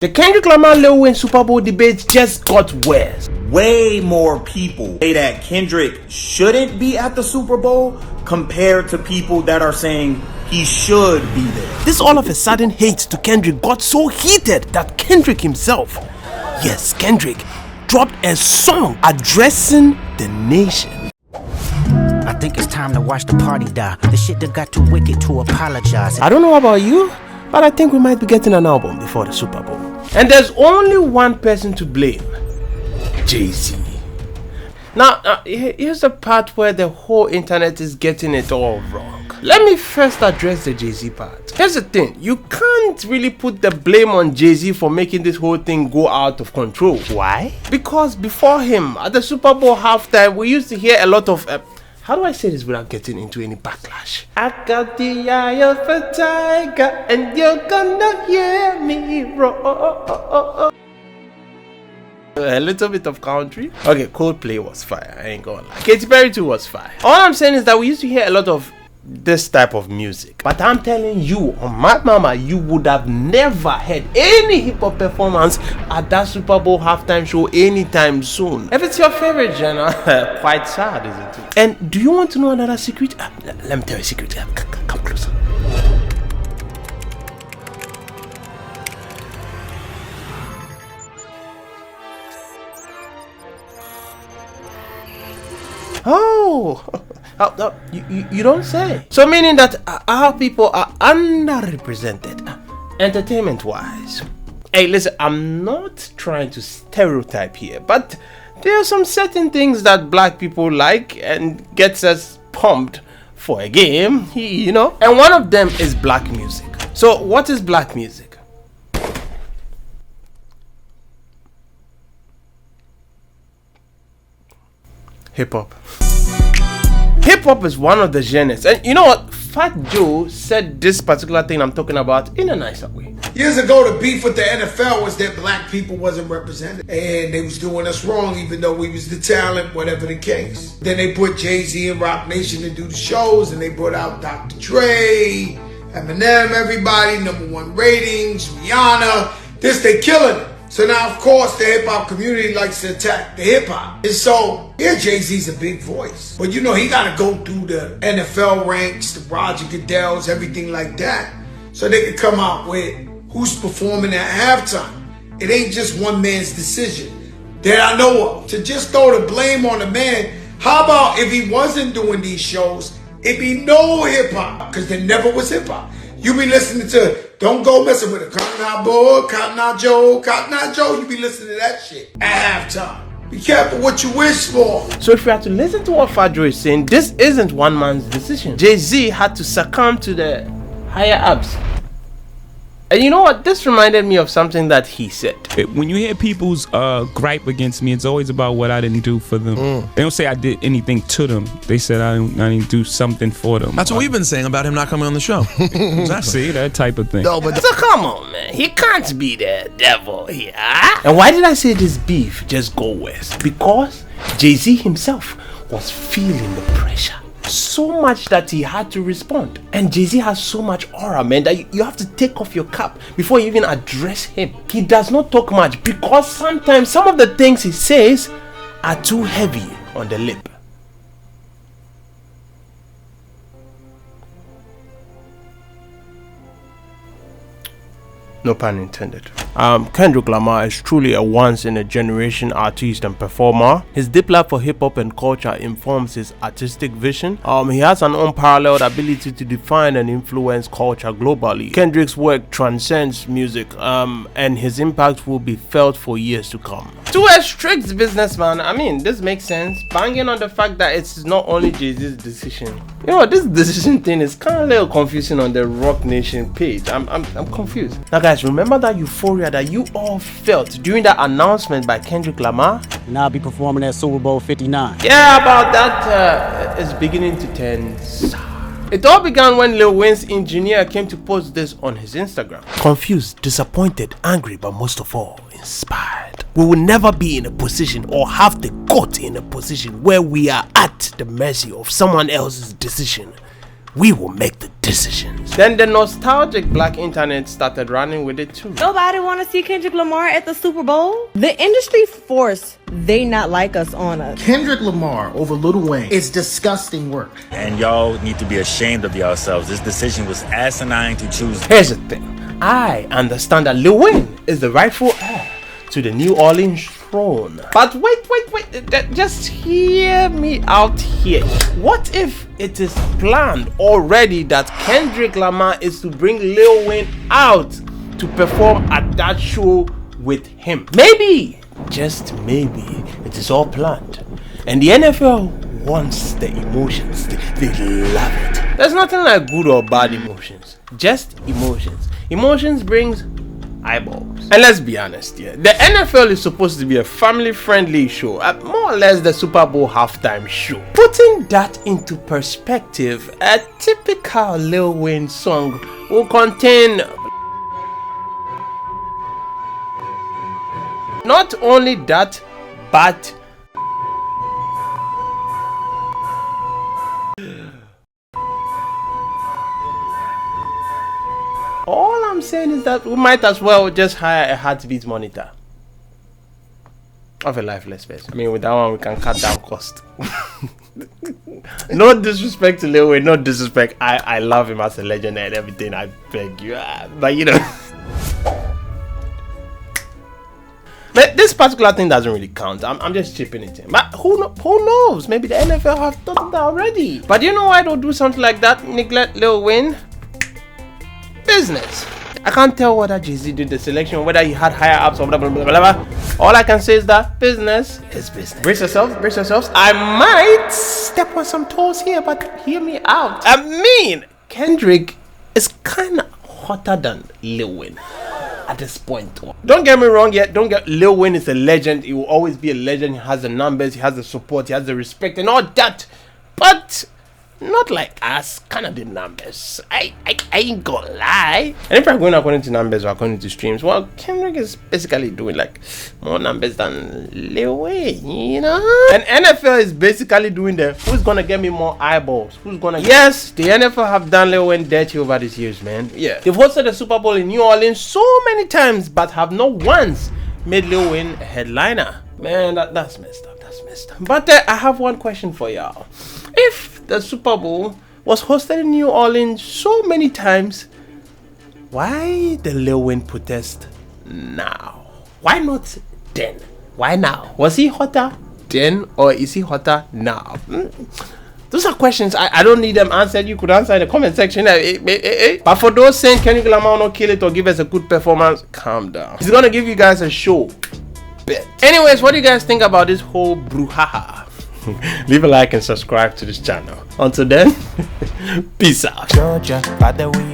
The Kendrick Lamar Lil Wayne Super Bowl debate just got worse. Way more people say that Kendrick shouldn't be at the Super Bowl compared to people that are saying he should be there. This all of a sudden hate to Kendrick got so heated that Kendrick himself, yes, Kendrick, dropped a song addressing the nation. I think it's time to watch the party die. The shit that got too wicked to apologize. I don't know about you, but I think we might be getting an album before the Super Bowl. And there's only one person to blame: Jay-Z. Now, here's the part where the whole internet is getting it all wrong. Let me first address the Jay-Z part. Here's the thing, you can't really put the blame on Jay-Z for making this whole thing go out of control. Why? Because before him, at the Super Bowl halftime, we used to hear a lot of how do I say this without getting into any backlash? I got the eye of a tiger, and you're gonna hear me roar. A little bit of country. Okay, Coldplay was fire. I ain't gonna lie. Katy Perry too was fire. All I'm saying is that we used to hear a lot of this type of music, but I'm telling you, on my mama, you would have never heard any hip-hop performance at that Super Bowl halftime show anytime soon. If it's your favorite genre, quite sad, isn't it? And do you want to know another secret? Let me tell you a secret. Come closer. Oh, you don't say. So meaning that our people are underrepresented, entertainment-wise. Hey, listen, I'm not trying to stereotype here, but there are some certain things that black people like and gets us pumped for a game, you know. And one of them is black music. So what is black music? Hip-hop. Hip-hop is one of the genres, and you know what, Fat Joe said this particular thing I'm talking about in a nicer way. Years ago, the beef with the NFL was that black people wasn't represented, and they was doing us wrong even though we was the talent, whatever the case. Then they put Jay-Z and Rock Nation to do the shows, and they brought out Dr. Dre, Eminem, everybody, #1 ratings, Rihanna. This, they killing it. So now, of course, the hip-hop community likes to attack the hip-hop. And so, yeah, Jay-Z's a big voice. But you know, he got to go through the NFL ranks, the Roger Goodells, everything like that, so they can come out with who's performing at halftime. It ain't just one man's decision that I know of. To just throw the blame on the man, how about if he wasn't doing these shows, it'd be no hip-hop, because there never was hip-hop. You be listening to Don't Go Messing With It, Cotton Eye Boy, Cotton Eye Joe, Cotton Eye Joe. You be listening to that shit at halftime. Be careful what you wish for. So if you have to listen to what Fat Joe is saying, this isn't one man's decision. Jay-Z had to succumb to the higher ups. And you know what? This reminded me of something that he said. When you hear people's gripe against me, it's always about what I didn't do for them. They don't say I did anything to them. They said I didn't do something for them. That's what we've been saying about him not coming on the show. Exactly. See, that type of thing. No, but So come on, man. He can't be the devil here. And why did I say this beef just go west? Because Jay-Z himself was feeling the pressure so much that he had to respond. And Jay-Z has so much aura, man, that you have to take off your cap before you even address him. He does not talk much because sometimes some of the things he says are too heavy on the lip. No pun intended. Kendrick Lamar is truly a once-in-a-generation artist and performer. His deep love for hip-hop and culture informs his artistic vision. He has an unparalleled ability to define and influence culture globally. Kendrick's work transcends music, and his impact will be felt for years to come. To a strict businessman, I mean, this makes sense. Banging on the fact that it's not only Jay-Z's decision. You know, this decision thing is kind of a little confusing on the Rock Nation page. I'm confused. Now, guys, remember that euphoria that you all felt during that announcement by Kendrick Lamar? And I'll be performing at Super Bowl 59. Yeah, about that is beginning to turn sour. It all began when Lil Wayne's engineer came to post this on his Instagram. Confused, disappointed, angry, but most of all, inspired. We will never be in a position or have the gut in a position where we are at the mercy of someone else's decision. We will make the decisions. Then the nostalgic black internet started running with it too. Nobody want to see Kendrick Lamar at the Super Bowl? The industry forced they not like us on us. Kendrick Lamar over Lil Wayne is disgusting work. And y'all need to be ashamed of yourselves. This decision was asinine to choose. Here's the thing. I understand that Lil Wayne is the rightful heir to the New Orleans throne. But wait. Just hear me out here. What if it is planned already that Kendrick Lamar is to bring Lil Wayne out to perform at that show with him? Maybe, just maybe, it is all planned. And the NFL wants the emotions. They love it. There's nothing like good or bad emotions. Just emotions. Emotions brings eyeballs. And let's be honest here, the NFL is supposed to be a family-friendly show, more or less the Super Bowl halftime show. Putting that into perspective, a typical Lil Wayne song will contain not only that, but all I'm saying is that we might as well just hire a heartbeat monitor of a lifeless person. I mean, with that one we can cut down cost. No disrespect to Lil Wayne, no disrespect. I love him as a legend and everything, I beg you. But you know, but this particular thing doesn't really count. I'm just chipping it in. But who knows? Maybe the NFL have thought that already. But you know why don't do something like that? Neglect Lil Wayne? Business. I can't tell whether Jay-Z did the selection, whether he had higher ups or blah blah blah blah blah. All I can say is that business is business. Brace yourselves. I might step on some toes here, but hear me out. I mean, Kendrick is kind of hotter than Lil Wayne at this point. Don't get me wrong yet. Lil Wayne is a legend. He will always be a legend. He has the numbers, he has the support, he has the respect and all that. But not like us, kind of the numbers. I ain't gonna lie. And if I'm going according to numbers or according to streams, well, Kendrick is basically doing like more numbers than Lil Wayne, you know? And NFL is basically doing the who's gonna get me more eyeballs? Who's gonna... Yes, the NFL have done Lil Wayne dirty over these years, man. Yeah. They've hosted the Super Bowl in New Orleans so many times, but have not once made Lil Wayne a headliner. Man, that's messed up. But I have one question for y'all. If the Super Bowl was hosted in New Orleans so many times, why the Lil Wayne protest now? Why not then? Why now? Was he hotter then or is he hotter now? Those are questions. I don't need them answered. You could answer in the comment section. But for those saying Kendrick Lamar will not kill it or give us a good performance, calm down. He's gonna give you guys a show. Anyways, what do you guys think about this whole brouhaha? Leave a like and subscribe to this channel. Until then, peace out. Georgia, by the way